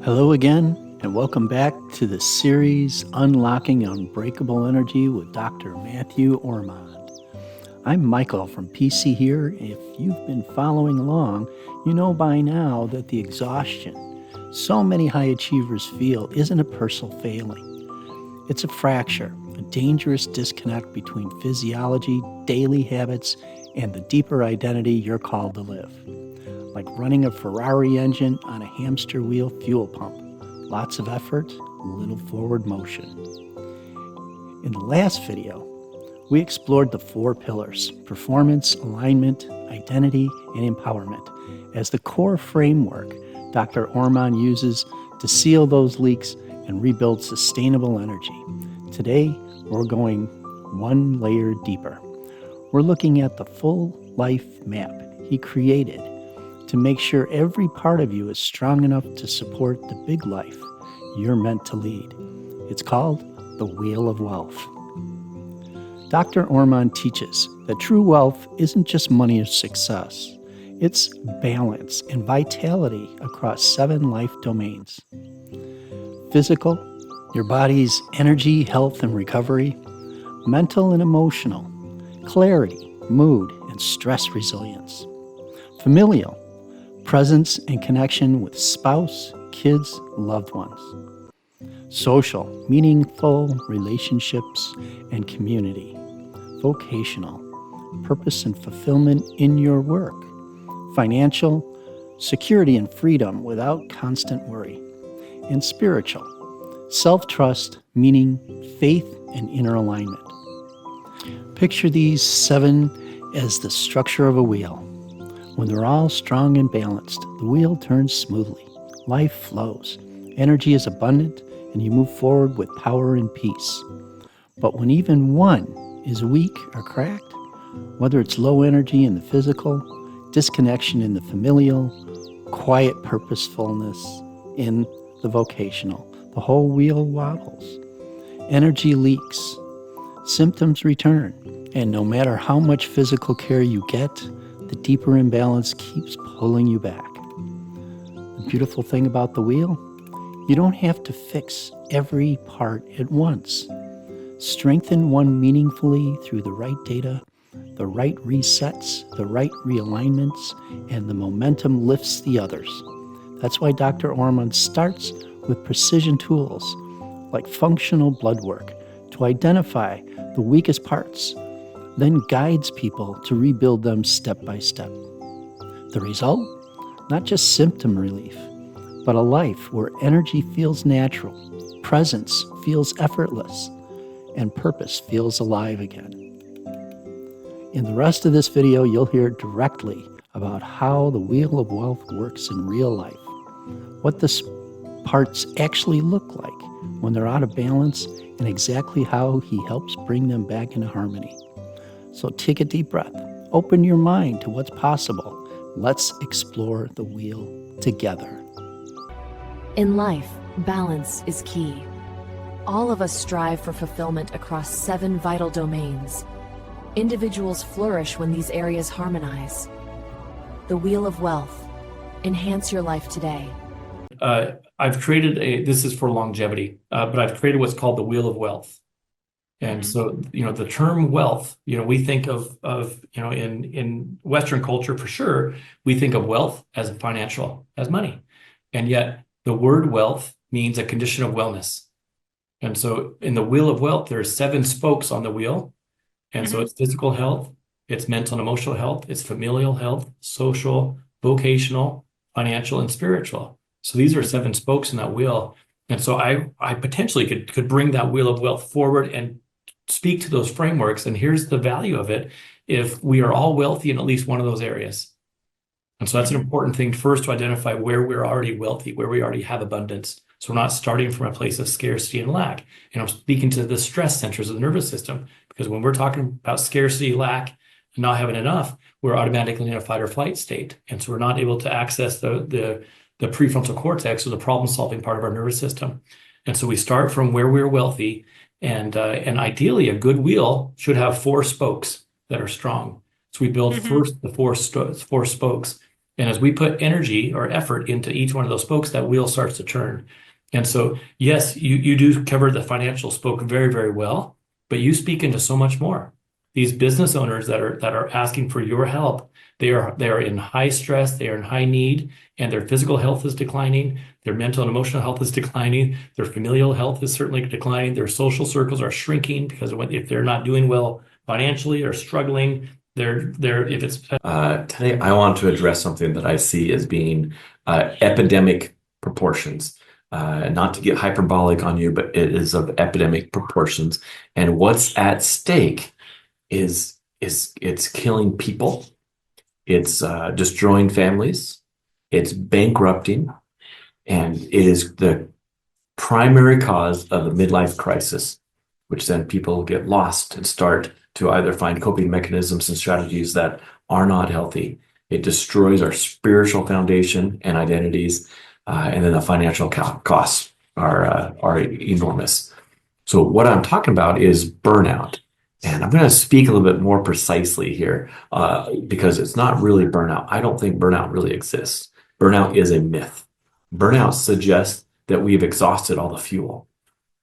Hello again, and welcome back to the series Unlocking Unbreakable Energy with Dr. Matthew Ormond. I'm Michael from PC here. If you've been following along, you know by now that the exhaustion so many high achievers feel isn't a personal failing. It's a fracture, a dangerous disconnect between physiology, daily habits, and the deeper identity you're called to live. Like running a Ferrari engine on a hamster wheel fuel pump. Lots of effort, little forward motion. In the last video, we explored the 4 pillars: performance, alignment, identity, and empowerment as the core framework Dr. Ormond uses to seal those leaks and rebuild sustainable energy. Today, we're going one layer deeper. We're looking at the full life map he created to make sure every part of you is strong enough to support the big life you're meant to lead. It's called the Wheel of Wealth. Dr. Ormond teaches that true wealth isn't just money or success. It's balance and vitality across 7 life domains. Physical, your body's energy, health, and recovery. Mental and emotional, clarity, mood, and stress resilience. Familial, presence and connection with spouse, kids, loved ones. Social, meaningful relationships and community. Vocational, purpose and fulfillment in your work. Financial, security and freedom without constant worry. And spiritual, self-trust, meaning, faith, and inner alignment. Picture these 7 as the structure of a wheel. When they're all strong and balanced, the wheel turns smoothly. Life flows. Energy is abundant, and you move forward with power and peace. But when even one is weak or cracked, whether it's low energy in the physical, disconnection in the familial, quiet purposefulness in the vocational, the whole wheel wobbles. Energy leaks. Symptoms return. And no matter how much physical care you get, the deeper imbalance keeps pulling you back. The beautiful thing about the wheel, you don't have to fix every part at once. Strengthen one meaningfully through the right data, the right resets, the right realignments, and the momentum lifts the others. That's why Dr. Ormond starts with precision tools like functional blood work to identify the weakest parts, then guides people to rebuild them step by step. The result? Not just symptom relief, but a life where energy feels natural, presence feels effortless, and purpose feels alive again. In the rest of this video, you'll hear directly about how the Wheel of Wealth works in real life, what the parts actually look like when they're out of balance, and exactly how he helps bring them back into harmony. So take a deep breath, open your mind to what's possible. Let's explore the wheel together. In life, balance is key. All of us strive for fulfillment across 7 vital domains. Individuals flourish when these areas harmonize. The Wheel of Wealth. Enhance your life today. I've created this is for longevity, but I've created what's called the Wheel of Wealth. And so, the term wealth, we think of in Western culture, for sure, we think of wealth as financial, as money. And yet the word wealth means a condition of wellness. And so in the Wheel of Wealth, there are 7 spokes on the wheel. And so it's physical health, it's mental and emotional health, it's familial health, social, vocational, financial, and spiritual. So these are 7 spokes in that wheel. And so I potentially could bring that Wheel of Wealth forward and speak to those frameworks. And here's the value of it: if we are all wealthy in at least one of those areas. And so that's an important thing first, to identify where we're already wealthy, where we already have abundance. So we're not starting from a place of scarcity and lack. And I'm speaking to the stress centers of the nervous system, because when we're talking about scarcity, lack, and not having enough, we're automatically in a fight or flight state. And so we're not able to access the prefrontal cortex, or the problem-solving part of our nervous system. And so we start from where we're wealthy, and ideally a good wheel should have 4 spokes that are strong. So we build first the four spokes, And as we put energy or effort into each one of those spokes, that wheel starts to turn. And so, yes, you do cover the financial spoke very, very well, but you speak into so much more. These business owners that are asking for your help, they are in high stress, they are in high need, and their physical health is declining, their mental and emotional health is declining, their familial health is certainly declining, their social circles are shrinking because if they're not doing well financially or struggling, they're if it's Today, I want to address something that I see as being epidemic proportions. Not to get hyperbolic on you, but it is of epidemic proportions. And what's at stake is it's killing people, it's destroying families, it's bankrupting, and it is the primary cause of the midlife crisis, which then people get lost and start to either find coping mechanisms and strategies that are not healthy. It destroys our spiritual foundation and identities, and then the financial costs are enormous. So what I'm talking about is burnout. And I'm going to speak a little bit more precisely here because it's not really burnout. I don't think burnout really exists. Burnout is a myth. Burnout suggests that we've exhausted all the fuel.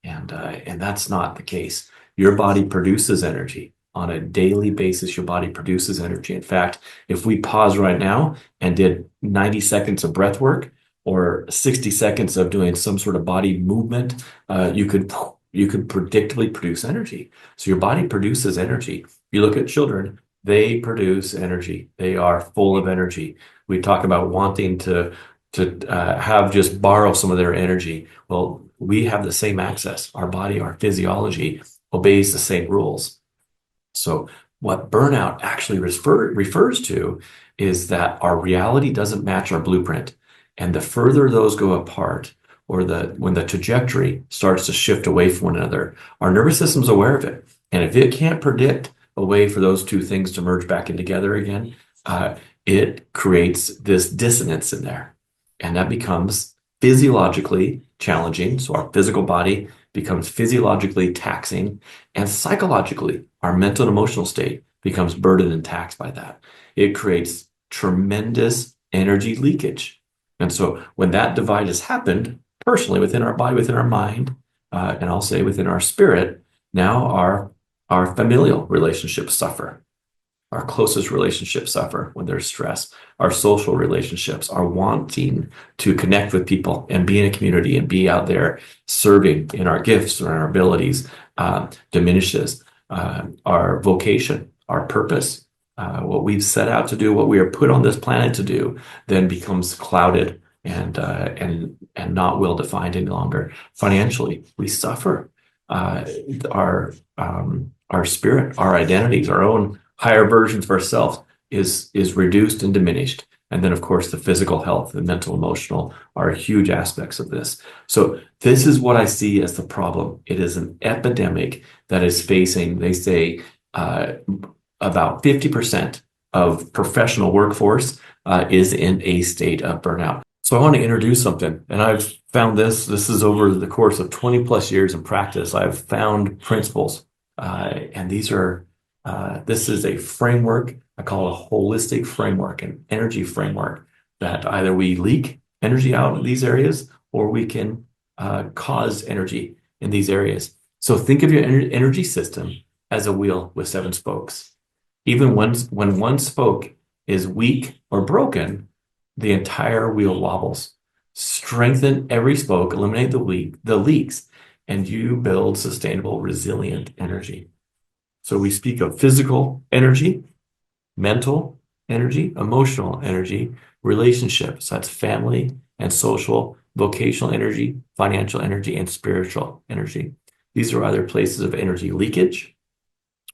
And that's not the case. Your body produces energy. On a daily basis, your body produces energy. In fact, if we pause right now and did 90 seconds of breath work or 60 seconds of doing some sort of body movement, you could predictably produce energy. So your body produces energy. You look at children, they produce energy. They are full of energy. We talk about wanting to have just borrow some of their energy. Well, we have the same access. Our body, our physiology obeys the same rules. So what burnout actually refers to is that our reality doesn't match our blueprint. And the further those go apart, or when the trajectory starts to shift away from one another, our nervous system's aware of it. And if it can't predict a way for those two things to merge back in together again, it creates this dissonance in there. And that becomes physiologically challenging. So our physical body becomes physiologically taxing, and psychologically, our mental and emotional state becomes burdened and taxed by that. It creates tremendous energy leakage. And so when that divide has happened, personally, within our body, within our mind, and I'll say within our spirit, now our familial relationships suffer. Our closest relationships suffer when there's stress. Our social relationships, our wanting to connect with people and be in a community and be out there serving in our gifts or our abilities diminishes. Our vocation, our purpose, what we've set out to do, what we are put on this planet to do, then becomes clouded and not well defined any longer. Financially, we suffer. Our spirit, our identities, our own higher versions of ourselves is reduced and diminished. And then, of course, the physical health and mental, emotional are huge aspects of this. So this is what I see as the problem. It is an epidemic that is facing, they say, about 50% of professional workforce is in a state of burnout. So I want to introduce something, and I've found this is over the course of 20 plus years in practice. I've found principles, and this is a framework. I call it a holistic framework, an energy framework that either we leak energy out in these areas or we can cause energy in these areas. So think of your energy system as a wheel with 7 spokes. Even when one spoke is weak or broken, the entire wheel wobbles. Strengthen every spoke, eliminate the leaks, and you build sustainable, resilient energy. So we speak of physical energy, mental energy, emotional energy, relationships. That's family and social, vocational energy, financial energy, and spiritual energy. These are either places of energy leakage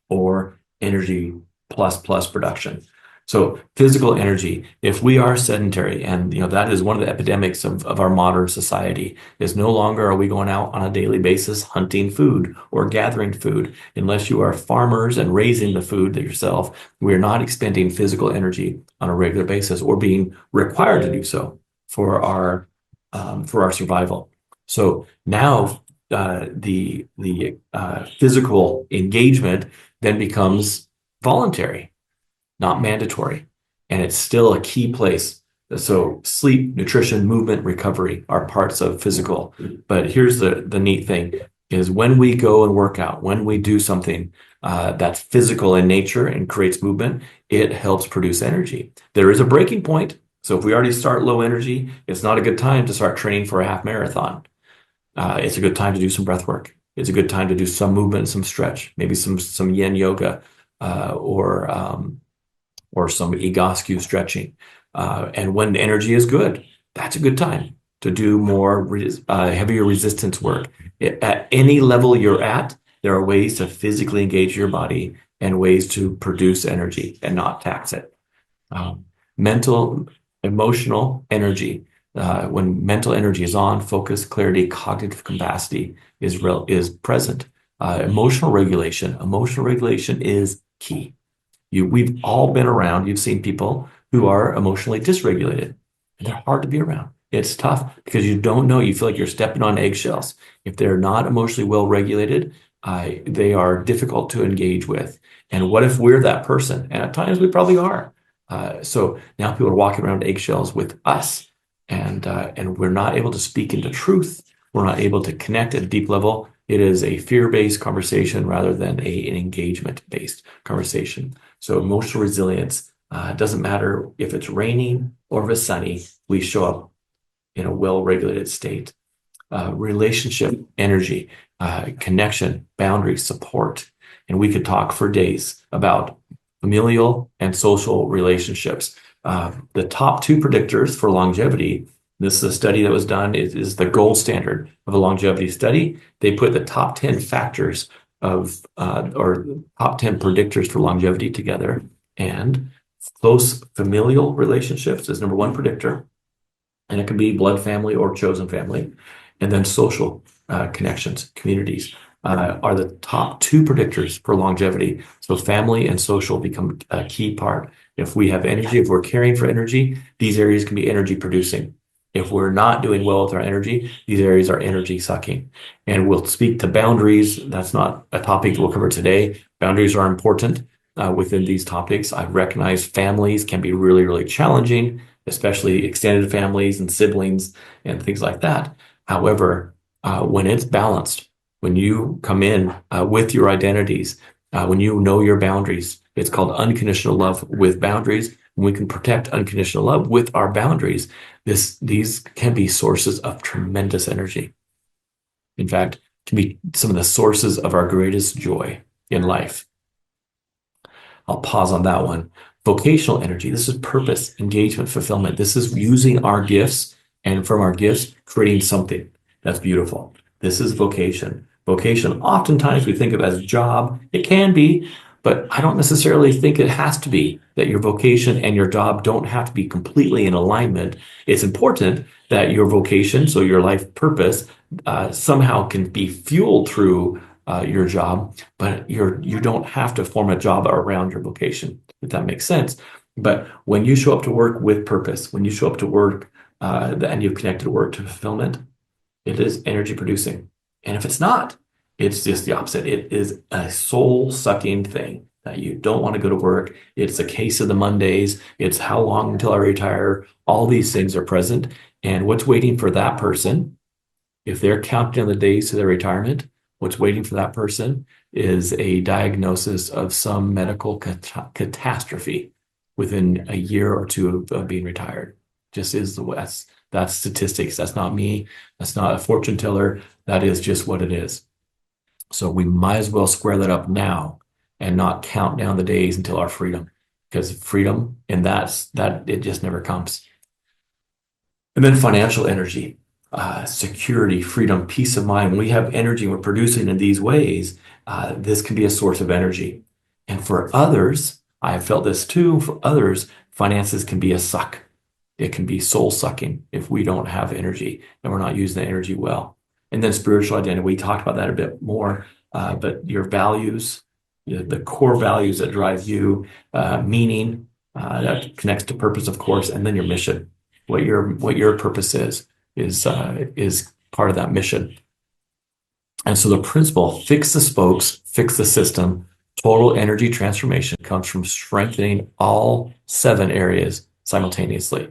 or energy plus production. So physical energy, if we are sedentary, and that is one of the epidemics of our modern society, is no longer are we going out on a daily basis hunting food or gathering food. Unless you are farmers and raising the food yourself, we are not expending physical energy on a regular basis or being required to do so for our survival. So now the physical engagement then becomes voluntary, not mandatory. And it's still a key place So sleep, nutrition, movement, recovery are parts of physical. But here's the neat thing is when we go and work out, when we do something that's physical in nature and creates movement, it helps produce energy. There is a breaking point. So if we already start low energy, it's not a good time to start training for a half marathon. It's a good time to do some breath work. It's a good time to do some movement, some stretch, maybe some yin yoga, or some egoscue stretching. And when the energy is good, that's a good time to do more heavier resistance work. At any level you're at, there are ways to physically engage your body and ways to produce energy and not tax it. Mental, emotional energy. When mental energy is on, focus, clarity, cognitive capacity is present. Emotional regulation is key. We've all been around. You've seen people who are emotionally dysregulated, and they're hard to be around. It's tough because you don't know. You feel like you're stepping on eggshells. If they're not emotionally well regulated, they are difficult to engage with. And what if we're that person? And at times we probably are. So now people are walking around eggshells with us, and we're not able to speak into truth. We're not able to connect at a deep level. It is a fear-based conversation rather than an engagement-based conversation. So emotional resilience, doesn't matter if it's raining or if it's sunny, we show up in a well-regulated state. Relationship energy, connection, boundaries, support. And we could talk for days about familial and social relationships. The top two predictors for longevity, this is a study that was done, is the gold standard of a longevity study. They put the top 10 factors of, or top 10 predictors for longevity together. And close familial relationships is number one predictor. And it can be blood family or chosen family. And then social connections, communities, are the top two predictors for longevity. So family and social become a key part. If we have energy, if we're caring for energy, these areas can be energy producing. If we're not doing well with our energy, these areas are energy sucking. And we'll speak to boundaries. That's not a topic we'll cover today. Boundaries are important within these topics. I recognize families can be really, really challenging, especially extended families and siblings and things like that. However, when it's balanced, when you come in with your identities, when you know your boundaries, it's called unconditional love with boundaries. When we can protect unconditional love with our boundaries, these can be sources of tremendous energy. In fact, can be some of the sources of our greatest joy in life. I'll pause on that one. Vocational energy. This is purpose, engagement, fulfillment. This is using our gifts, and from our gifts, creating something that's beautiful. This is vocation. Vocation, oftentimes we think of as job. It can be, but I don't necessarily think it has to be, that your vocation and your job don't have to be completely in alignment. It's important that your vocation, so your life purpose, somehow can be fueled through your job, but you don't have to form a job around your vocation, if that makes sense. But when you show up to work with purpose, when you show up to work and you've connected work to fulfillment, it is energy producing. And if it's not, it's just the opposite. It is a soul-sucking thing that you don't want to go to work. It's a case of the Mondays. It's how long until I retire. All these things are present. And what's waiting for that person, if they're counting on the days to their retirement, what's waiting for that person is a diagnosis of some medical catastrophe within a year or two of being retired. Just is that's statistics. That's not me. That's not a fortune teller. That is just what it is. So we might as well square that up now and not count down the days until our freedom, because freedom and that it just never comes. And then financial energy, security, freedom, peace of mind. When we have energy and we're producing in these ways, this can be a source of energy. And for others, I have felt this too, for others, finances can be a suck. It can be soul sucking if we don't have energy and we're not using the energy well. And then spiritual identity, we talked about that a bit more, but your values, the core values that drive you, meaning, that connects to purpose, of course, and then your mission, what your purpose is part of that mission. And so the principle, fix the spokes, fix the system, total energy transformation comes from strengthening all 7 areas simultaneously.